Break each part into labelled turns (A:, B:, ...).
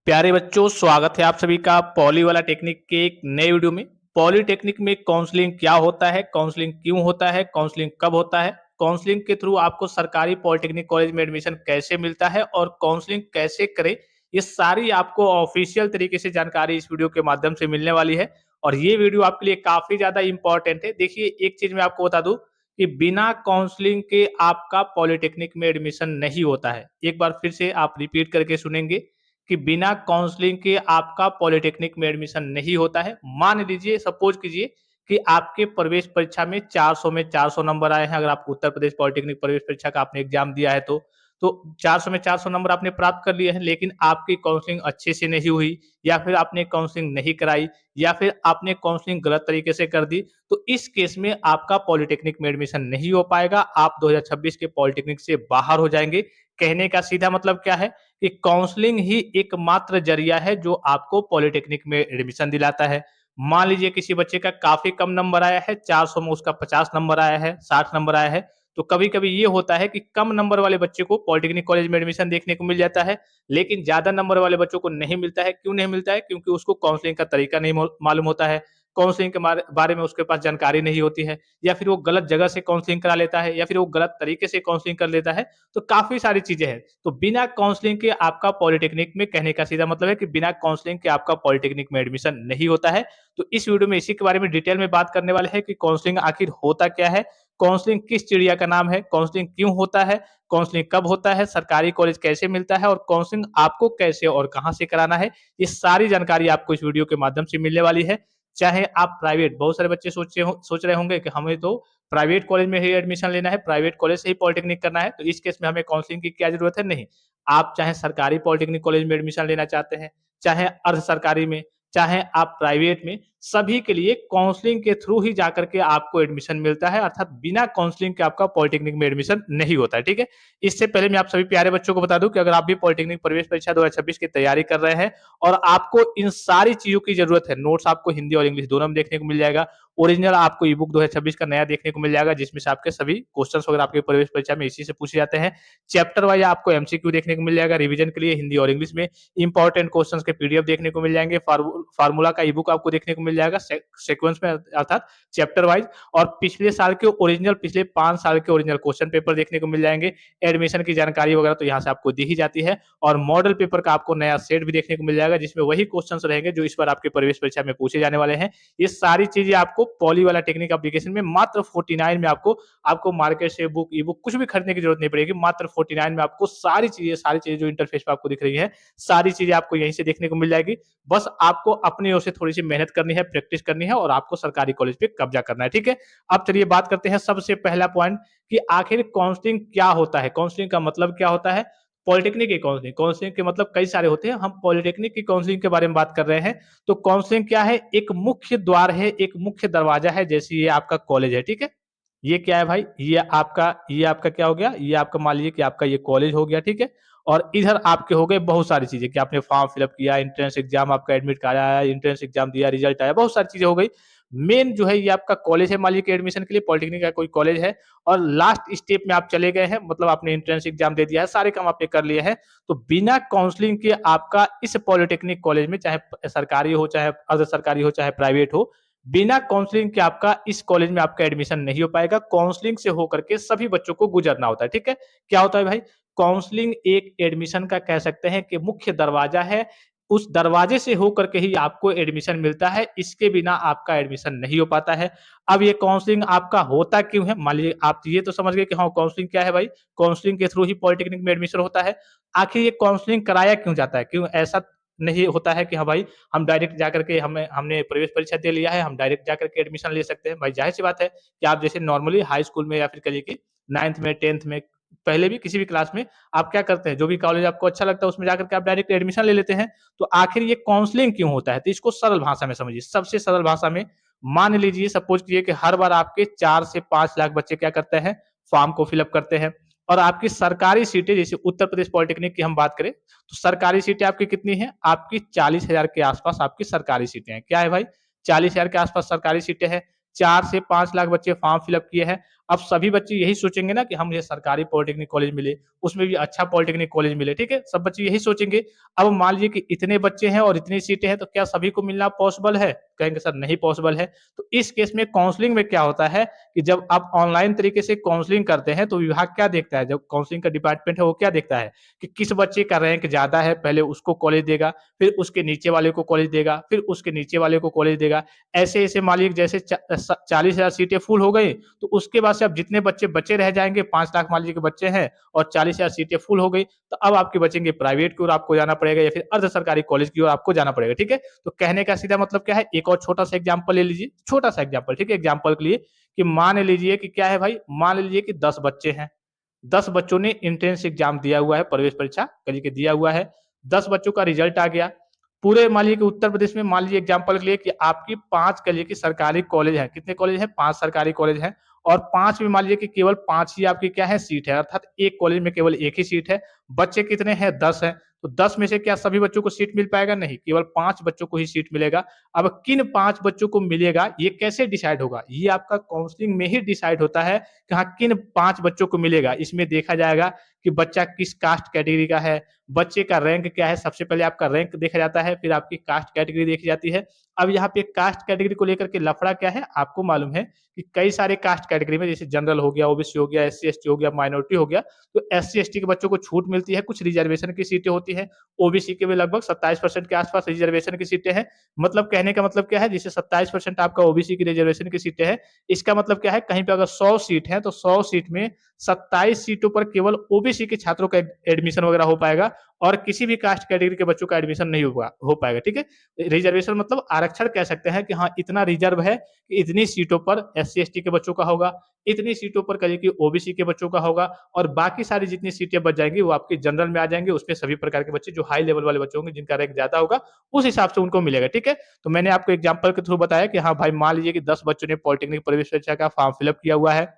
A: प्यारे बच्चों, स्वागत है आप सभी का पॉली वाला टेक्निक के एक नए वीडियो में। पॉलीटेक्निक में काउंसलिंग क्या होता है, काउंसलिंग क्यों होता है, काउंसलिंग कब होता है, काउंसलिंग के थ्रू आपको सरकारी पॉलिटेक्निक कॉलेज में एडमिशन कैसे मिलता है और काउंसलिंग कैसे करें, ये सारी आपको ऑफिशियल तरीके से जानकारी इस वीडियो के माध्यम से मिलने वाली है। और ये वीडियो आपके लिए काफी ज्यादा इंपॉर्टेंट है। देखिए, एक चीज मैं आपको बता दूं कि बिना काउंसलिंग के आपका पॉलिटेक्निक में एडमिशन नहीं होता है। एक बार फिर से आप रिपीट करके सुनेंगे कि बिना काउंसलिंग के आपका पॉलिटेक्निक में एडमिशन नहीं होता है। मान लीजिए, सपोज कीजिए कि आपके प्रवेश परीक्षा में 400 में 400 नंबर आए हैं। अगर आप उत्तर प्रदेश पॉलिटेक्निक प्रवेश परीक्षा का आपने एग्जाम दिया है तो 400 में 400 नंबर आपने प्राप्त कर लिए हैं, लेकिन आपकी काउंसलिंग अच्छे से नहीं हुई, या फिर आपने काउंसलिंग नहीं कराई, या फिर आपने काउंसलिंग गलत तरीके से कर दी, तो इस केस में आपका पॉलिटेक्निक में एडमिशन नहीं हो पाएगा। आप 2026 के पॉलिटेक्निक से बाहर हो जाएंगे। कहने का सीधा मतलब क्या है कि काउंसलिंग ही एकमात्र जरिया है जो आपको पॉलिटेक्निक में एडमिशन दिलाता है। मान लीजिए किसी बच्चे का काफी कम नंबर आया है, 400 में उसका 50 नंबर आया है, 60 नंबर आया है, तो कभी कभी ये होता है कि कम नंबर वाले बच्चे को पॉलिटेक्निक कॉलेज में एडमिशन देखने को मिल जाता है, लेकिन ज्यादा नंबर वाले बच्चों को नहीं मिलता है। क्यों नहीं मिलता है? क्योंकि उसको काउंसलिंग का तरीका नहीं मालूम होता है, काउंसलिंग के बारे में उसके पास जानकारी नहीं होती है, या फिर वो गलत जगह से काउंसलिंग करा लेता है, या फिर वो गलत तरीके से काउंसलिंग कर लेता है। तो काफी सारी चीजें हैं। तो बिना काउंसलिंग के आपका पॉलिटेक्निक में, कहने का सीधा मतलब है कि बिना काउंसलिंग के आपका पॉलिटेक्निक में एडमिशन नहीं होता है। तो इस वीडियो में इसी के बारे में डिटेल में बात करने वाले हैं कि काउंसलिंग आखिर होता क्या है, काउंसलिंग किस चिड़िया का नाम है, काउंसलिंग क्यों होता है, काउंसलिंग कब होता है, सरकारी कॉलेज कैसे मिलता है, और काउंसलिंग आपको कैसे और कहां से कराना है, ये सारी जानकारी आपको इस वीडियो के माध्यम से मिलने वाली है। चाहे आप प्राइवेट, बहुत सारे बच्चे सोच रहे होंगे कि हमें तो प्राइवेट कॉलेज में ही एडमिशन लेना है, प्राइवेट कॉलेज से ही पॉलिटेक्निक करना है, तो इस केस में हमें काउंसलिंग की क्या जरूरत है? नहीं। आप चाहे सरकारी पॉलिटेक्निक कॉलेज में एडमिशन लेना चाहते हैं, चाहे अर्ध सरकारी में, चाहे आप प्राइवेट में, सभी के लिए काउंसलिंग के थ्रू ही जाकर के आपको एडमिशन मिलता है। अर्थात बिना काउंसलिंग के आपका पॉलिटेक्निक में एडमिशन नहीं होता है। ठीक है। इससे पहले मैं आप सभी प्यारे बच्चों को बता दूं कि अगर आप भी पॉलिटेक्निक प्रवेश परीक्षा 2026 की तैयारी कर रहे हैं और आपको इन सारी चीजों की जरूरत है, नोट्स आपको हिंदी और इंग्लिश दोनों में देखने को मिल जाएगा। ओरिजिनल आपको ई बुक 2026 का नया देखने को मिल जाएगा, जिसमें से आपके सभी क्वेश्चन वगैरह आपके प्रवेश परीक्षा में इसी से पूछे जाते हैं। चैप्टर वाइज आपको एमसीक्यू देखने को मिल जाएगा रिवीजन के लिए, हिंदी और इंग्लिश में। इंपॉर्टेंट क्वेश्चंस के पीडीएफ देखने को मिल जाएंगे, फार्मूला का ई बुक आपको देखने को मिल जाएगा सीक्वेंस में, अर्थात चैप्टर वाइज। और पिछले साल के ओरिजिनल, पिछले 5 साल के ओरिजिनल क्वेश्चन पेपर देखने को मिल जाएंगे। एडमिशन की जानकारी वगैरह तो यहाँ से आपको दी ही जाती है। और मॉडल पेपर का आपको नया सेट भी देखने को मिल जाएगा, जिसमें वही क्वेश्चंस रहेंगे जो इस बार आपके प्रवेश परीक्षा में पूछे जाने वाले हैं। ये सारी चीजें आपको पॉली वाला टेक्निक एप्लीकेशन में मात्र 49 में आपको मार्केट से बुक, ई बुक कुछ भी खरीदने की जरूरत नहीं पड़ेगी। मात्र 49 में आपको सारी चीजें जो इंटरफेस पे आपको दिख रही है, सारी चीजें आपको यहीं से देखने को मिल जाएगी। बस आपको अपनी ओर से थोड़ी सी मेहनत करनी है, प्रैक्टिस करनी है, और आपको सरकारी कॉलेज पे कब्जा करना है। ठीक है। अब चलिए बात करते हैं सबसे पहला पॉइंट कि आखिर काउंसलिंग क्या होता है, काउंसलिंग का मतलब क्या होता है। पॉलिटेक्निक की काउंसलिंग, काउंसलिंग के मतलब कई सारे होते हैं, हम पॉलिटेक्निक की काउंसलिंग के बारे में बात कर रहे हैं। तो काउंसलिंग क्या है? एक मुख्य द्वार है, एक मुख्य दरवाजा है। जैसे ये आपका कॉलेज है, ठीक है। ये क्या है भाई? ये आपका क्या हो गया? ये आपका, मान लीजिए कि आपका ये कॉलेज हो गया, ठीक है। और इधर आपके हो गए बहुत सारी चीजें कि आपने फॉर्म फिलअप किया, एंट्रेंस एग्जाम, आपका एडमिट कार्ड आया, एंट्रेंस एग्जाम दिया, रिजल्ट आया, बहुत सारी चीजें हो गई। मेन जो है ये आपका कॉलेज है, मान लीजिए कि एडमिशन के लिए पॉलिटेक्निक का कोई कॉलेज है, और लास्ट स्टेप में आप चले गए हैं, मतलब आपने एंट्रेंस एग्जाम दे दिया है, सारे काम आपने कर लिए हैं। तो बिना काउंसलिंग के आपका इस पॉलिटेक्निक कॉलेज में, चाहे सरकारी हो, चाहे अर्ध सरकारी हो, चाहे प्राइवेट हो, बिना काउंसलिंग के आपका इस कॉलेज में आपका एडमिशन नहीं हो पाएगा। काउंसलिंग से होकर के सभी बच्चों को गुजरना होता है। ठीक है। क्या होता है भाई? काउंसलिंग एक एडमिशन का, कह सकते हैं कि मुख्य दरवाजा है। उस दरवाजे से होकर के ही आपको एडमिशन मिलता है, इसके बिना आपका एडमिशन नहीं हो पाता है। अब ये काउंसलिंग आपका होता क्यों है? मान लीजिए आप ये तो समझ गए कि हाँ, काउंसलिंग क्या है भाई, काउंसलिंग के थ्रू ही पॉलिटेक्निक में एडमिशन होता है। आखिर ये काउंसलिंग कराया क्यों जाता है? क्यों ऐसा नहीं होता है कि हाँ भाई, हम डायरेक्ट जाकर के, हमने प्रवेश परीक्षा दे लिया है, हम डायरेक्ट जाकर के एडमिशन ले सकते हैं? भाई जाहिर सी बात है कि आप जैसे नॉर्मली हाई स्कूल में, या फिर कहिए कि 9th में, 10th में, पहले भी किसी भी क्लास में आप क्या करते हैं, जो भी कॉलेज आपको अच्छा लगता है उसमें जाकर के आप डायरेक्ट एडमिशन ले लेते हैं। तो आखिर ये काउंसलिंग क्यों होता है? तो इसको सरल भाषा में समझिए, सबसे सरल भाषा में। मान लीजिए, सपोज कीजिए कि हर बार आपके 4 से 5 लाख बच्चे क्या करते हैं, फॉर्म को फिलअप करते हैं। और आपकी सरकारी सीटें, जैसे उत्तर प्रदेश पॉलिटेक्निक की हम बात करें, तो सरकारी सीटें आपकी कितनी हैं? आपकी 40,000 के आसपास आपकी सरकारी सीटें हैं। क्या है भाई? 40,000 के आसपास सरकारी सीटें हैं। 4 से 5 लाख बच्चे फॉर्म फिलअप किए हैं। अब सभी बच्चे यही सोचेंगे ना कि हम ये सरकारी पॉलिटेक्निक कॉलेज मिले, उसमें भी अच्छा पॉलिटेक्निक कॉलेज मिले, ठीक है? सब बच्चे यही सोचेंगे। अब मान लीजिए कि इतने बच्चे हैं और इतनी सीटें हैं, तो क्या सभी को मिलना पॉसिबल है? कहेंगे सर नहीं पॉसिबल है। तो इस केस में काउंसलिंग में क्या होता है कि जब आप ऑनलाइन तरीके से काउंसलिंग करते हैं, तो विभाग क्या देखता है, जब काउंसलिंग का डिपार्टमेंट है वो क्या देखता है कि किस बच्चे का रैंक ज़्यादा है, पहले उसको कॉलेज देगा, फिर उसके नीचे वाले को कॉलेज देगा, फिर उसके नीचे वाले को कॉलेज देगा। ऐसे-ऐसे मान लीजिए जैसे 40,000 सीटें फुल हो गई, तो उसके बाद से अब जितने बच्चे बचे रह जाएँगे, 5 लाख मान लीजिए के बच्चे हैं और 40,000 सीटें फुल हो गई, तो अब आपके बचेंगे प्राइवेट की ओर आपको जाना पड़ेगा या फिर अर्ध सरकारी कॉलेज की ओर आपको जाना पड़ेगा, ठीक है? तो कहने का सीधा मतलब क्या है, एक और छोटा-सा एग्ज़ाम्पल ले लीजिए, छोटा-सा एग्ज़ाम्पल, ठीक है? एग्ज़ाम्पल के लिए कि मान लीजिए कि क्या है भाई, मान लीजिए कि 10 बच्चे हैं। 10 बच्चों ने एंट्रेंस एग्ज़ाम दिया हुआ है, प्रवेश परीक्षा कह के दिया हुआ है। 10 बच्चों का रिज़ल्ट आ गया। पूरे मान लीजिए कि उत्तर प्रदेश में मान लीजिए एग्ज़ाम्पल के लिए कि आपकी 5 कह लीजिए कि सरकारी कॉलेज हैं। कितने कॉलेज हैं? 5 सरकारी कॉलेज हैं और 5 में मान लीजिए कि केवल 5 ही आपकी क्या है, सीट है, अर्थात एक कॉलेज में केवल 1 ही सीट है। बच्चे कितने हैं? 10 हैं। तो 10 में से क्या सभी बच्चों को सीट मिल पाएगा? नहीं, केवल 5 बच्चों को ही सीट मिलेगा। अब किन 5 बच्चों को मिलेगा, ये कैसे डिसाइड होगा? ये आपका काउंसलिंग में ही डिसाइड होता है कि हाँ, किन 5 बच्चों को मिलेगा। इसमें देखा जाएगा कि बच्चा किस कास्ट कैटेगरी का है, बच्चे का रैंक क्या है, सबसे पहले आपका रैंक देखा जाता है, फिर आपकी कास्ट कैटेगरी देखी जाती है। अब यहाँ पे कास्ट कैटेगरी को लेकर के लफड़ा क्या है, आपको मालूम है कि कई सारे कास्ट कैटेगरी में जैसे जनरल हो गया, ओबीसी हो गया, एससी-एसटी हो गया, माइनॉरिटी हो गया, तो एससी-एसटी के बच्चों को छूट मिलती है, कुछ रिजर्वेशन की सीटें होती हैं। ओबीसी के भी लगभग 27% के आस-पास रिजर्वेशन की सीटें हैं। मतलब कहने का मतलब क्या है, जैसे 27% आपका ओबीसी की रिजर्वेशन की सीटें हैं, इसका मतलब क्या है, कहीं पे अगर 100 सीट है, तो 100 सीट में 27 सीटों पर केवल ओबीसी के छात्रों का एडमिशन वगैरह हो पाएगा और किसी भी कास्ट कैटेगरी के बच्चों का एडमिशन नहीं होगा हो पाएगा, ठीक है? रिजर्वेशन मतलब आरक्षण कह सकते हैं कि हाँ, इतना रिजर्व है कि इतनी सीटों पर एससी-एसटी के बच्चों का होगा, इतनी सीटों पर कहिए कि ओबीसी के बच्चों का होगा और बाकी सारी जितनी सीटें बच जाएँगी, वो आपके जनरल में आ जाएँगे, उसमें सभी प्रकार के बच्चे जो हाई लेवल वाले बच्चे होंगे, जिनका रैंक ज़्यादा होगा, उस हिसाब से उनको मिलेगा, ठीक है? तो मैंने आपको एग्ज़ाम्पल के थ्रू बताया कि हाँ, भाई मान लीजिए कि 10 बच्चों ने पॉलिटेक्निक प्रवेश परीक्षा का फॉर्म फिल अप किया हुआ है।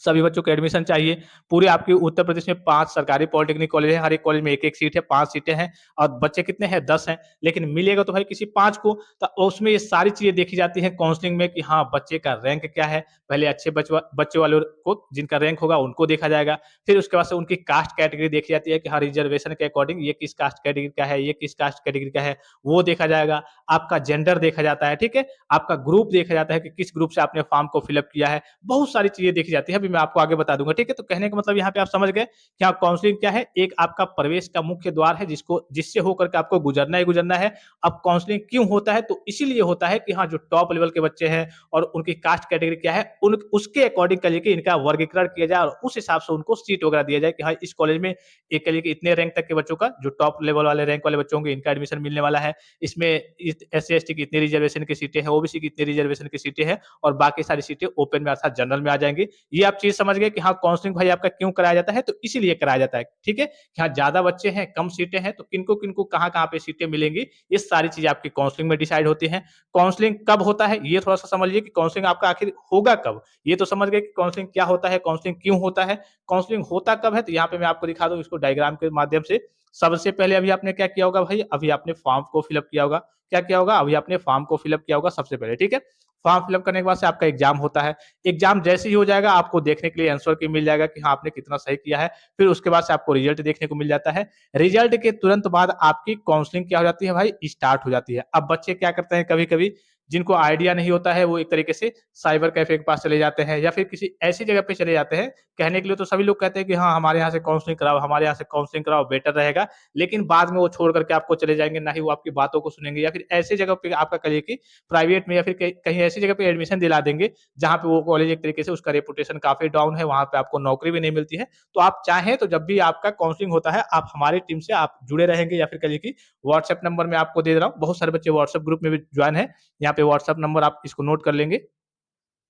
A: सभी बच्चों को एडमिशन चाहिए। पूरे आपके उत्तर प्रदेश में 5 सरकारी पॉलिटेक्निक कॉलेज हैं, हर एक कॉलेज में 1-1 सीट है, 5 सीटें हैं और बच्चे कितने हैं? 10 हैं। लेकिन मिलेगा तो भाई किसी 5 को, तो उसमें ये सारी चीज़ें देखी जाती हैं काउंसलिंग में कि हाँ, बच्चे का रैंक क्या है। पहले अच्छे बच्चे वालों को जिनका रैंक होगा उनको देखा जाएगा। फिर उसके बाद से उनकी कास्ट कैटेगरी देखी जाती है कि हाँ, रिजर्वेशन के अकॉर्डिंग ये किस कास्ट कैटेगरी का है, ये किस कास्ट कैटेगरी का है, वो देखा जाएगा। आपका जेंडर देखा जाता है, ठीक है? आपका ग्रुप देखा जाता है कि किस ग्रुप से आपने फॉर्म को फिल अप किया है। बहुत सारी चीज़ें देखी जाती है, अभी मैं आपको आगे बता दूँगा, ठीक है? तो कहने का मतलब यहाँ पे आप समझ गए कि हाँ, काउंसलिंग क्या है? एक आपका प्रवेश का मुख्य द्वार है जिससे होकर के आपको गुज़रना ही गुज़रना है। अब काउंसलिंग क्यों होता है? तो इसीलिए होता है कि हाँ, जो टॉप लेवल के बच्चे हैं और उनकी कास्ट कैटेगरी क्या है, उन उसके अकॉर्डिंग कहिए कि इनका वर्गीकरण किया जाए और उस हिसाब से उनको सीट वगैरह दिया जाए कि हाँ, इस कॉलेज में एक कहिए कि इतने रैंक तक के बच्चों का जो टॉप लेवल वाले रैंक वाले बच्चे होंगे, इनका एडमिशन मिलने वाला है। इसमें एससी-एसटी की इतनी रिजर्वेशन की सीटें हैं, ओबीसी की इतनी रिजर्वेशन की सीटें हैं और बाकी सारी सीटें ओपन में अर्थात जनरल में आ जाएँगी। ये आप चीज़ समझ गए कि हाँ, काउंसलिंग भाई आपका क्यों कराया जाता है, तो इसीलिए कराया जाता है, ठीक है? कि हाँ, ज़्यादा बच्चे हैं, कम सीटें हैं, तो किनको-किनको कहाँ-कहाँ पे सीटें मिलेंगी, ये सारी चीज़ें आपकी काउंसलिंग में डिसाइड होती हैं। काउंसलिंग कब होता है, ये थोड़ा-सा समझ लीजिए कि काउंसलिंग आपका आखिर होगा कब? ये तो समझ गए कि काउंसलिंग क्या होता है, काउंसलिंग क्यों होता है, काउंसलिंग होता कब है, तो यहाँ पे मैं आपको दिखा दूँ इसको डायग्राम के माध्यम से। सबसे पहले अभी आपने क्या किया होगा भाई, अभी आपने फॉर्म को फिल अप किया होगा। क्या किया होगा? अभी आपने फॉर्म को फिल अप किया होगा सबसे पहले, ठीक है? फॉर्म फिल अप करने के बाद से आपका एग्ज़ाम होता है। एग्ज़ाम जैसे ही हो जाएगा, आपको देखने के लिए आंसर की मिल जाएगा कि हाँ, आपने कितना सही किया है। फिर उसके बाद से आपको रिज़ल्ट देखने को मिल जाता है। रिज़ल्ट के तुरंत बाद आपकी काउंसलिंग क्या हो जाती है भाई, स्टार्ट हो जाती है। अब बच्चे क्या करते हैं कभी-कभी, जिनको आइडिया नहीं होता है, वो एक तरीके से साइबर कैफ़े के पास चले जाते हैं या फिर किसी ऐसी जगह पे चले जाते हैं। कहने के लिए तो सभी लोग कहते हैं कि हाँ, हमारे यहाँ से काउंसलिंग कराओ, हमारे यहाँ से काउंसलिंग कराओ, बेटर रहेगा। लेकिन बाद में वो छोड़ कर के आपको चले जाएँगे, ना ही वो आपकी बातों को सुनेंगे या फिर ऐसी जगह पे आपका कहिए कि प्राइवेट में या फिर कहीं ऐसी जगह पे एडमिशन दिला देंगे, जहाँ पे वो कॉलेज एक तरीके से उसका रेपुटेशन काफ़ी डाउन है, वहाँ पे आपको नौकरी भी नहीं मिलती है। तो आप चाहें तो जब भी आपका काउंसलिंग होता है, आप हमारी टीम से आप जुड़े रहेंगे या फिर कहिए कि व्हाट्सएप नंबर मैं आपको दे रहा हूँ। बहुत सारे बच्चे व्हाट्सएप ग्रुप में भी जॉइन हैं। यहाँ पे व्हाट्सएप नंबर आप इसको नोट कर लेंगे।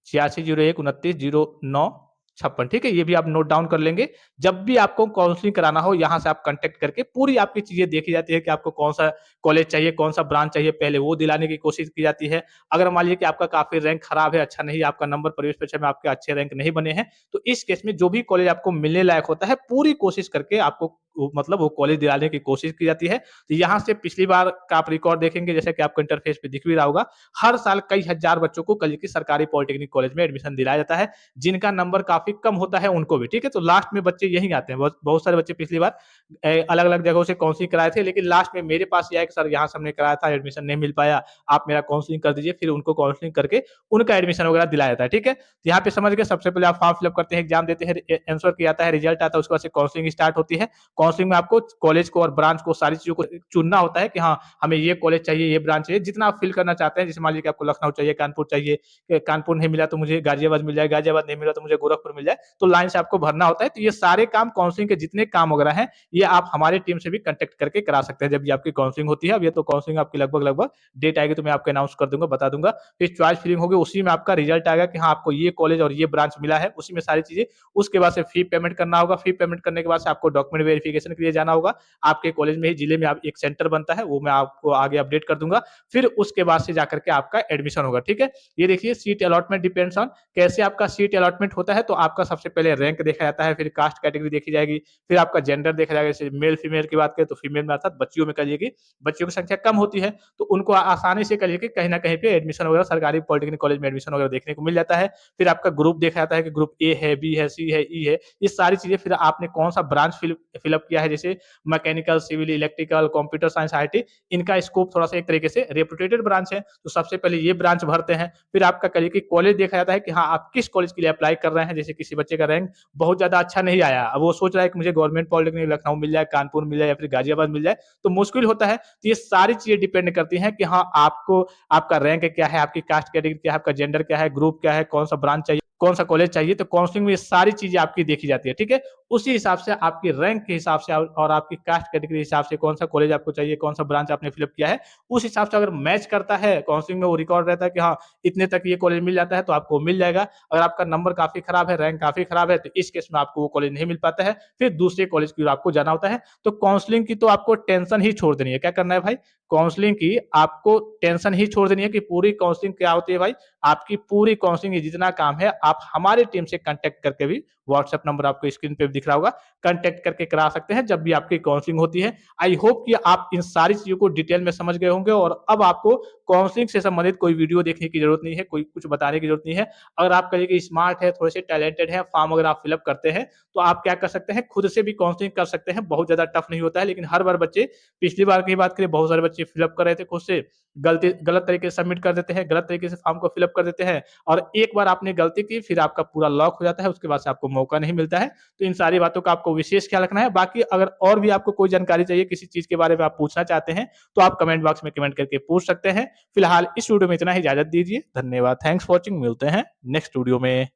A: 8601290956 ठीक है? ये भी आप नोट डाउन कर लेंगे। जब भी आपको काउंसलिंग कराना हो, यहाँ से आप कॉन्टैक्ट करके पूरी आपकी चीज़ें देखी जाती है कि आपको कौन-सा कॉलेज चाहिए, कौन-सा ब्रांच चाहिए, पहले वो दिलाने की कोशिश की जाती है। अगर मान लीजिए कि आपका काफ़ी रैंक खराब है, अच्छा नहीं, आपका नंबर प्रवेश परीक्षा में आपके अच्छे रैंक नहीं बने हैं, तो इस केस में जो भी कॉलेज आपको मिलने लायक होता है, पूरी कोशिश करके आपको मतलब वो कॉलेज दिलाने की कोशिश की जाती है। तो यहाँ से पिछली बार का आप रिकॉर्ड देखेंगे, जैसे कि आपको इंटरफेस पे दिख भी रहा होगा, हर साल कई हजार बच्चों को कल की सरकारी पॉलिटेक्निक कॉलेज में एडमिशन दिलाया जाता है, जिनका नंबर काफी कम होता है उनको भी, ठीक है। तो लास्ट में बच्चे यही आते हैं, बहुत बहुत सारे बच्चे पिछली बार अलग अलग जगहों से काउंसलिंग कराए थे, लेकिन लास्ट में मेरे पास ये आया कि सर यहाँ से हमने कराया था, एडमिशन नहीं मिल पाया, आप मेरा काउंसलिंग कर दीजिए। फिर उनको काउंसलिंग करके उनका एडमिशन वगैरह दिलाया जाता है, ठीक है। तो यहाँ पे समझ गए, सबसे पहले आप फॉर्म फिलअप करते हैं, एग्जाम देते हैं, आंसर किया जाता है, रिजल्ट आता है, उसके बाद से काउंसलिंग स्टार्ट होती है। काउंसलिंग में आपको कॉलेज को और ब्रांच को सारी चीजों को चुनना होता है कि हाँ, हमें ये कॉलेज चाहिए, ये ब्रांच चाहिए, जितना आप फिल करना चाहते हैं। जैसे मान लीजिए कि आपको लखनऊ चाहिए, कानपुर चाहिए, कानपुर नहीं मिला तो मुझे गाजियाबाद मिल जाए, गाजियाबाद नहीं मिला तो मुझे गोरखपुर मिल जाए, तो लाइन से आपको भरना होता है। तो ये सारे काम काउंसलिंग के जितने काम वगैरह हैं, ये आप हमारे टीम से भी कांटेक्ट करके करा सकते हैं जब भी आपकी काउंसलिंग होती है। अब ये तो काउंसलिंग आपकी लगभग लगभग डेट आएगी तो मैं आपको अनाउंस कर दूंगा, बता दूंगा। फिर चॉइस फिलिंग होगी, उसी में आपका रिजल्ट आएगा कि हाँ, आपको ये कॉलेज और ये ब्रांच मिला है, उसी में सारी चीजें। उसके बाद से फी पेमेंट करना होगा, फी पेमेंट करने के बाद से आपको डॉक्यूमेंट वेरिफिकेशन के लिए जाना होगा। आपके कॉलेज में ही जिले में आप एक सेंटर बनता है, वो मैं आपको आगे अपडेट कर दूंगा। फिर उसके बाद से जाकर के आपका एडमिशन होगा, ठीक है। ये देखिए, सीट अलॉटमेंट डिपेंड्स ऑन कैसे आपका सीट अलॉटमेंट होता है। तो आपका सबसे पहले रैंक देखा जाता है, फिर कास्ट कैटेगरी देखी जाएगी, फिर आपका जेंडर देखा जाएगा। जैसे मेल फीमेल की बात करें तो फीमेल में अर्थात बच्चियों में करिए कि बच्चियों की संख्या कम होती है, तो उनको आसानी से करिए कि कहीं ना कहीं पे एडमिशन वगैरह सरकारी पॉलिटेक्निक कॉलेज में एडमिशन वगैरह देखने को मिल जाता है। फिर आपका ग्रुप देखा जाता है कि ग्रुप ए है, बी है, सी है, ई है, ये सारी चीजें। फिर आपने कौन सा ब्रांच फिलअप किया है, जैसे mechanical, civil, electrical, computer science, IT, इनका स्कोप थोड़ा सा एक तरीके से रेपुटेटेड ब्रांच है, तो सबसे पहले ये ब्रांच भरते हैं। फिर आपका करिए कि कॉलेज देखा जाता है कि हाँ, आप किस कॉलेज के लिए अप्लाई कर रहे हैं। जैसे किसी बच्चे का रैंक बहुत ज्यादा अच्छा नहीं आया, अब वो सोच रहा है कि मुझे गवर्नमेंट पॉलिटेक्निक लखनऊ मिल जाए, कानपुर मिल जाए या फिर गाजियाबाद मिल जाए, तो मुश्किल होता है। तो ये सारी चीजें डिपेंड करती हैं कि हाँ, आपको आपका रैंक क्या है, आपकी कास्ट कैटेगरी क्या है, आपका जेंडर क्या है, ग्रुप क्या है, कौन सा ब्रांच चाहिए, कौन सा कॉलेज चाहिए। तो काउंसलिंग में ये सारी चीजें आपकी देखी जाती है, ठीक है। उसी हिसाब से आपकी रैंक के हिसाब से और आपकी कास्ट कैटेगरी हिसाब से कौन सा कॉलेज आपको चाहिए, कौन सा ब्रांच आपने फिलअप किया है, उस हिसाब से अगर मैच करता है काउंसलिंग में, वो रिकॉर्ड रहता है कि हाँ, इतने तक ये कॉलेज मिल जाता है, तो आपको मिल जाएगा। अगर आपका नंबर काफी खराब है, रैंक काफी खराब है, तो इस केस में आपको वो कॉलेज नहीं मिल पाता है, फिर दूसरे कॉलेज की ओर आपको जाना होता है। तो काउंसलिंग की तो आपको टेंशन ही छोड़ देनी है। क्या करना है भाई, काउंसलिंग की आपको टेंशन ही छोड़ देनी है कि पूरी काउंसलिंग क्या होती है भाई। आपकी पूरी काउंसलिंग जितना काम है, आप हमारी टीम से कांटेक्ट करके भी, व्हाट्सएप नंबर आपको स्क्रीन पे भी दिख रहा होगा, कांटेक्ट करके करा सकते हैं जब भी आपकी काउंसलिंग होती है। आई होप कि आप इन सारी चीजों को डिटेल में समझ गए होंगे, और अब आपको काउंसलिंग से संबंधित कोई वीडियो देखने की जरूरत नहीं है, कोई कुछ बताने की जरूरत नहीं है। अगर आप कहिए कि स्मार्ट है, थोड़े से टैलेंटेड है, फॉर्म अगर आप फिलअप करते हैं, तो आप क्या कर सकते हैं, खुद से भी काउंसलिंग कर सकते हैं। बहुत ज्यादा टफ नहीं होता है, लेकिन हर बार बच्चे, पिछली बार की बात करें, बहुत सारे बच्चे फिलअप कर रहे थे खुद से, गलत तरीके से सबमिट कर देते हैं, गलत तरीके से फॉर्म को फिलअप कर देते हैं, और एक बार आपने गलती की, फिर आपका पूरा लॉक हो जाता है, उसके बाद से आपको मौका नहीं मिलता है। तो इन सारी बातों का आपको विशेष ख्याल रखना है। बाकी अगर और भी आपको कोई जानकारी चाहिए, किसी चीज के बारे में आप पूछना चाहते हैं, तो आप कमेंट बॉक्स में कमेंट करके पूछ सकते हैं। फिलहाल इस वीडियो में इतना ही, इजाजत दीजिए, धन्यवाद, थैंक्स फॉर वॉचिंग, मिलते हैं नेक्स्ट वीडियो में।